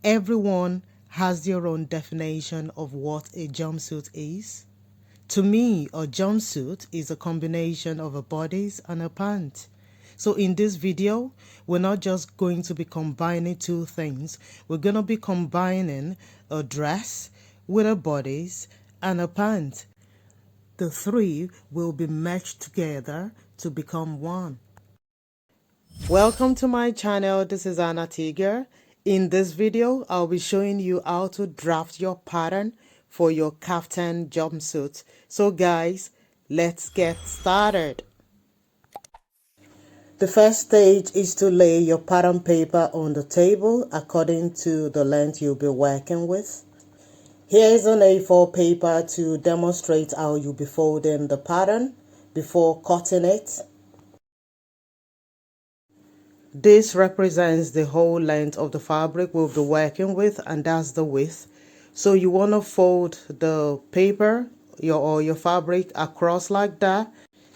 Everyone has their own definition of what a jumpsuit is. To me, a jumpsuit is a combination of a bodice and a pant. So in this video, we're not just going to be combining two things. We're going to be combining a dress with a bodice and a pant. The three will be meshed together to become one. Welcome to my channel. This is Tega. In this video, I'll be showing you how to draft your pattern for your kaftan jumpsuit. So guys, let's get started. The first stage is to lay your pattern paper on the table according to the length you'll be working with. Here is an A4 paper to demonstrate how you'll be folding the pattern before cutting it. This represents the whole length of the fabric we'll be working with, and that's the width. So you want to fold the paper or your fabric across like that,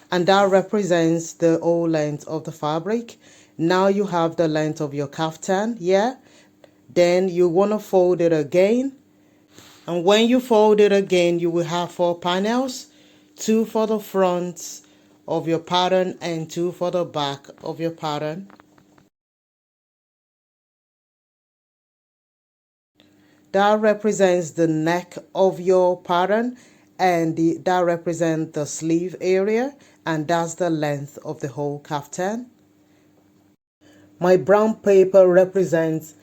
and that represents the whole length of the fabric. Now you have the length of your kaftan, yeah? Then you want to fold it again, and when you fold it again, you will have 4 panels, 2 for the front of your pattern and 2 for the back of your pattern. That represents the neck of your pattern, and that represents the sleeve area, and that's the length of the whole kaftan. My brown paper represents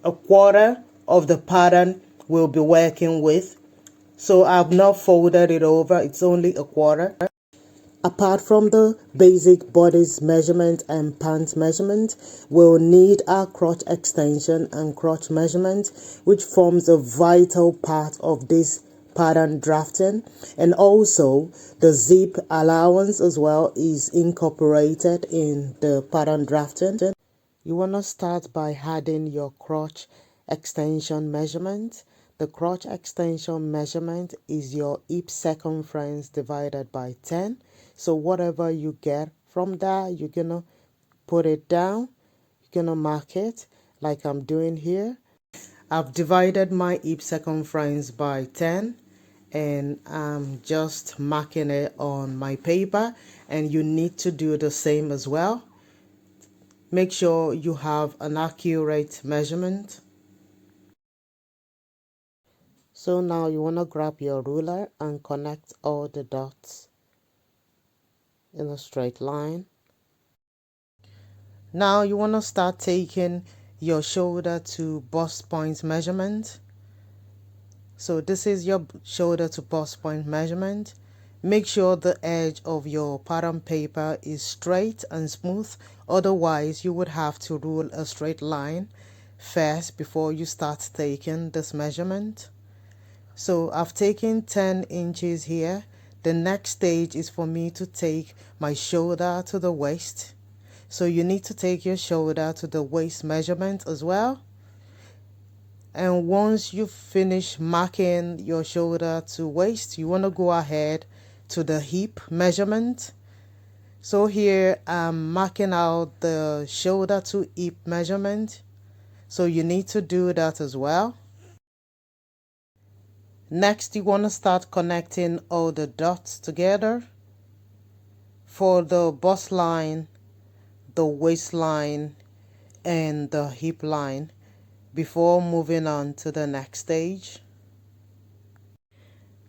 a quarter of the pattern we'll be working with. So I've not folded it over, it's only a quarter. Apart from the basic bodice measurement and pant measurement, we'll need our crotch extension and crotch measurement, which forms a vital part of this pattern drafting. And also the zip allowance as well is incorporated in the pattern drafting. You want to start by adding your crotch extension measurement. The crotch extension measurement is your hip circumference divided by 10. So whatever you get from that, you're going to put it down. You're going to mark it like I'm doing here. I've divided my hip circumference by 10, and I'm just marking it on my paper, and you need to do the same as well. Make sure you have an accurate measurement. So now you want to grab your ruler and connect all the dots in a straight line. Now you want to start taking your shoulder to bust point measurement. So this is your shoulder to bust point measurement. Make sure the edge of your pattern paper is straight and smooth, otherwise you would have to rule a straight line first before you start taking this measurement. So I've taken 10 inches here. The next stage is for me to take my shoulder to the waist. So you need to take your shoulder to the waist measurement as well. And once you finish marking your shoulder to waist, you want to go ahead to the hip measurement. So here I'm marking out the shoulder to hip measurement. So you need to do that as well. Next, you want to start connecting all the dots together for the bust line, the waistline, and the hip line before moving on to the next stage.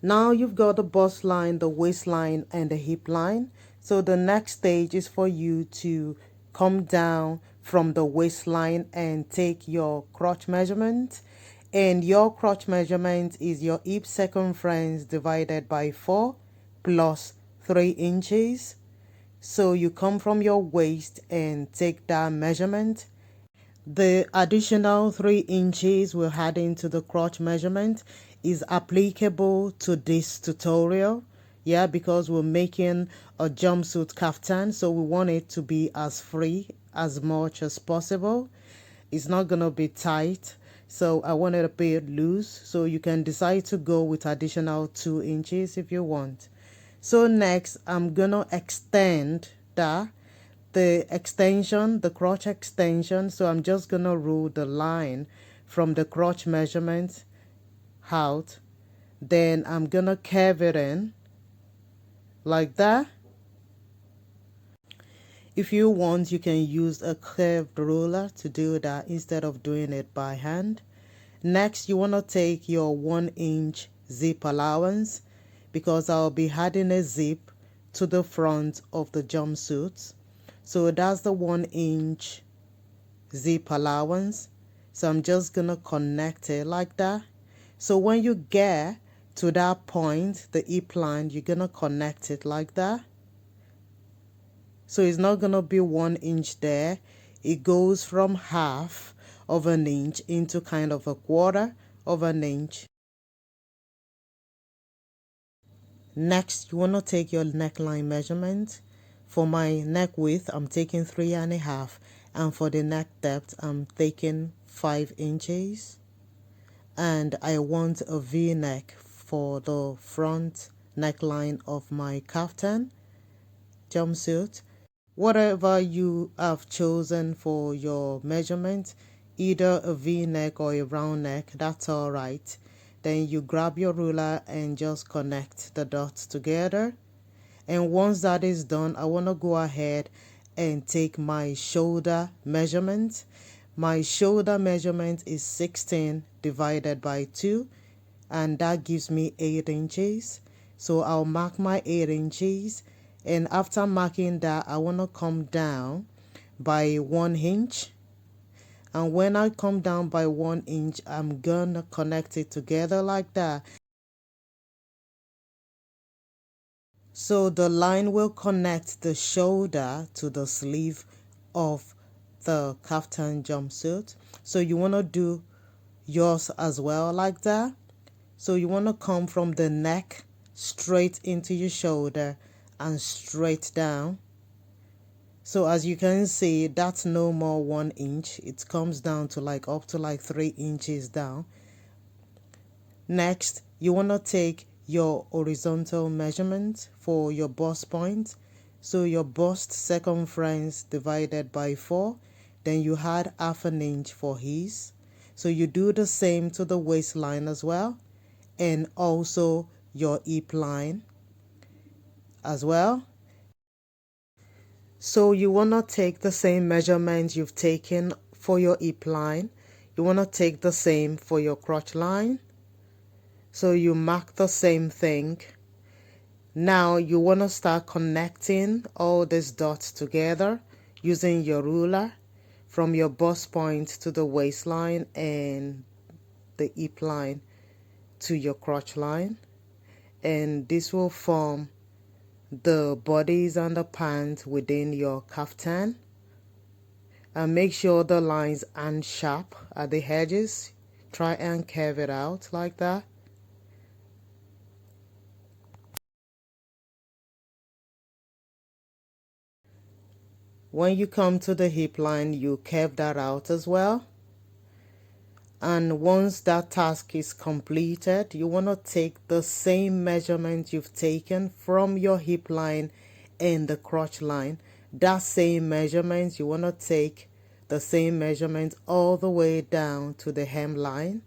Now you've got the bust line, the waistline, and the hip line. So the next stage is for you to come down from the waistline and take your crotch measurement. And your crotch measurement is your hip circumference divided by 4 plus 3 inches. So you come from your waist and take that measurement. The additional 3 inches we're adding to the crotch measurement is applicable to this tutorial. Yeah, because we're making a jumpsuit kaftan, so we want it to be as free as much as possible. It's not gonna be tight, so I want it a bit loose, so you can decide to go with additional 2 inches if you want. So next I'm gonna extend the extension, the crotch extension. So I'm just gonna rule the line from the crotch measurement out. Then I'm gonna curve it in like that. If you want, you can use a curved ruler to do that instead of doing it by hand. Next, you want to take your 1-inch zip allowance, because I'll be adding a zip to the front of the jumpsuit. So that's the 1-inch zip allowance. So I'm just gonna connect it like that. So when you get to that point, the hip line, you're gonna connect it like that. So it's not gonna be 1 inch there. It goes from half of an inch into kind of a quarter of an inch. Next, you want to take your neckline measurement. For my neck width, I'm taking 3.5, and for the neck depth, I'm taking 5 inches. And I want a V-neck for the front neckline of my kaftan jumpsuit. Whatever you have chosen for your measurement, either a V-neck or a round neck, that's all right. Then you grab your ruler and just connect the dots together. And once that is done, I want to go ahead and take my shoulder measurement. My shoulder measurement is 16 divided by 2, and that gives me 8 inches. So I'll mark my 8 inches. And after marking that, I want to come down by 1 inch. And when I come down by 1 inch, I'm gonna connect it together like that. So the line will connect the shoulder to the sleeve of the kaftan jumpsuit. So you want to do yours as well like that. So you want to come from the neck straight into your shoulder and straight down. So as you can see, that's no more 1 inch. It comes down to like up to like 3 inches down. Next, you want to take your horizontal measurement for your bust point. So your bust circumference divided by 4. Then you add half an inch for his. So you do the same to the waistline as well, and also your hip line as well. So you want to take the same measurement you've taken for your hip line. You want to take the same for your crotch line. So you mark the same thing. Now you want to start connecting all these dots together using your ruler from your bust point to the waistline and the hip line to your crotch line. And this will form the bodies and the pants within your kaftan. And make sure the lines aren't sharp at the edges. Try and curve it out like that. When you come to the hip line, you curve that out as well. And once that task is completed, you want to take the same measurement you've taken from your hip line and the crotch line. That same measurement, you want to take the same measurement all the way down to the hemline.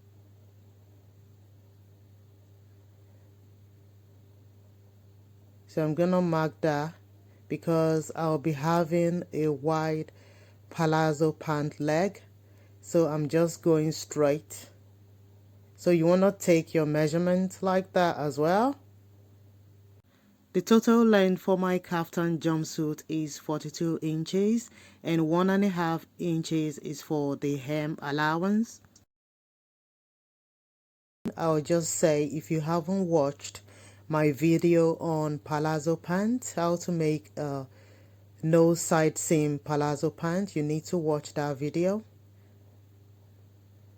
So I'm going to mark that because I'll be having a wide palazzo pant leg. So I'm just going straight. So you want to take your measurement like that as well. The total length for my kaftan jumpsuit is 42 inches, and 1.5 inches is for the hem allowance. I'll just say, if you haven't watched my video on palazzo pants, how to make a no side seam palazzo pant, you need to watch that video.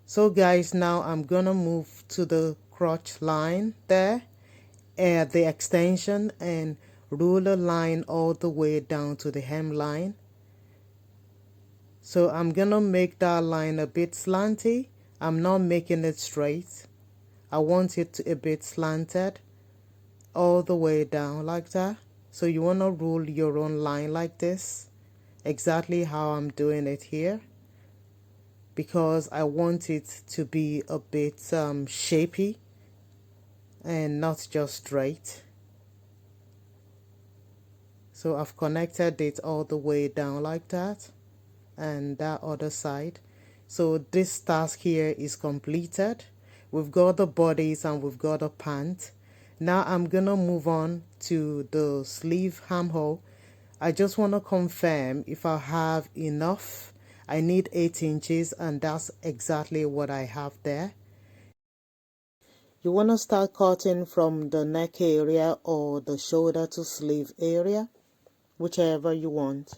So guys, now I'm gonna move to the crotch line there, add the extension and ruler line all the way down to the hemline. So I'm gonna make that line a bit slanty. I'm not making it straight. I want it to a bit slanted all the way down like that. So you want to rule your own line like this, exactly how I'm doing it here, because I want it to be a bit shapy and not just straight. So I've connected it all the way down like that, and that other side. So this task here is completed. We've got the bodice and we've got a pant. Now I'm gonna move on to the sleeve armhole. I just want to confirm if I have enough. I need 8 inches, and that's exactly what I have there. You want to start cutting from the neck area or the shoulder to sleeve area, whichever you want.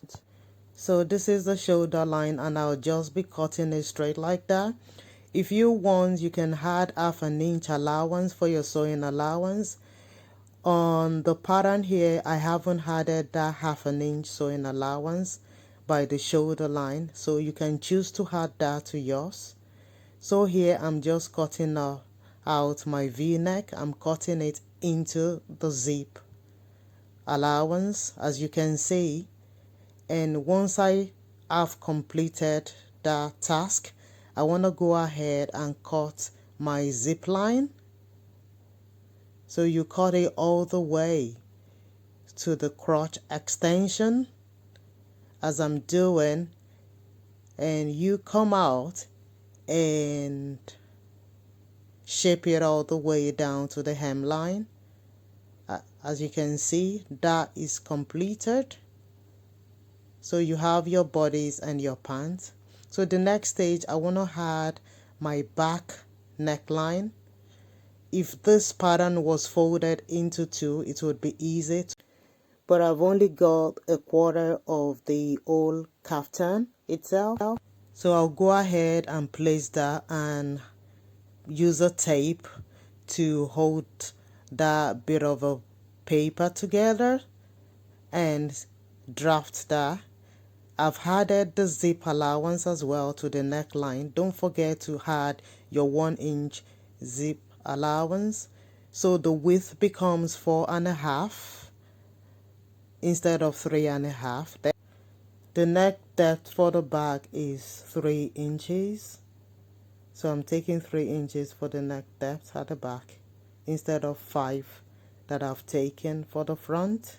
So this is the shoulder line, and I'll just be cutting it straight like that. If you want, you can add half an inch allowance for your sewing allowance. On the pattern here, I haven't added that half an inch sewing allowance by the shoulder line, so you can choose to add that to yours. So here I'm just cutting out my v-neck. I'm cutting it into the zip allowance, as you can see. And once I have completed that task, I want to go ahead and cut my zip line. So you cut it all the way to the crotch extension, as I'm doing, and you come out and shape it all the way down to the hemline. As you can see, that is completed. So you have your bodice and your pants. So the next stage, I want to add my back neckline. If this pattern was folded into two, it would be easy, but I've only got a quarter of the whole kaftan itself. So I'll go ahead and place that and use a tape to hold that bit of a paper together and draft that. I've added the zip allowance as well to the neckline. Don't forget to add your 1 inch zip allowance, so the width becomes 4.5 instead of 3.5. The neck depth for the back is 3 inches, so I'm taking 3 inches for the neck depth at the back instead of 5 that I've taken for the front.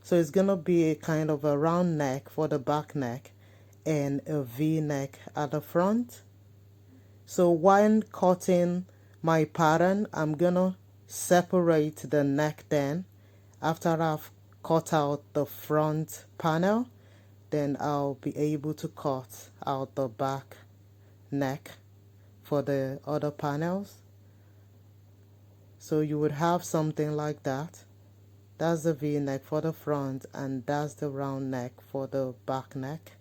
So it's gonna be a kind of a round neck for the back neck and a V neck at the front. So when cutting my pattern, I'm gonna separate the neck. Then after I've cut out the front panel, then I'll be able to cut out the back neck for the other panels. So you would have something like that. That's the V neck for the front, and that's the round neck for the back neck.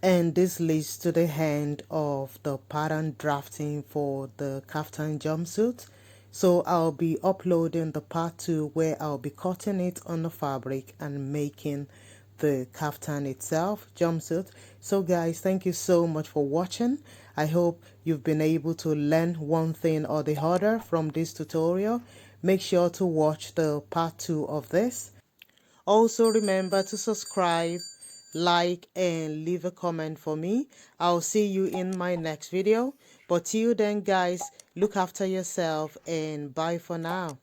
And this leads to the end of the pattern drafting for the Kaftan jumpsuit. So I'll be uploading the part 2 where I'll be cutting it on the fabric and making the kaftan itself, jumpsuit. So guys, thank you so much for watching. I hope you've been able to learn one thing or the other from this tutorial. Make sure to watch the part 2 of this. Also remember to subscribe, like, and leave a comment for me. I'll see you in my next video. But till then guys, look after yourself and bye for now.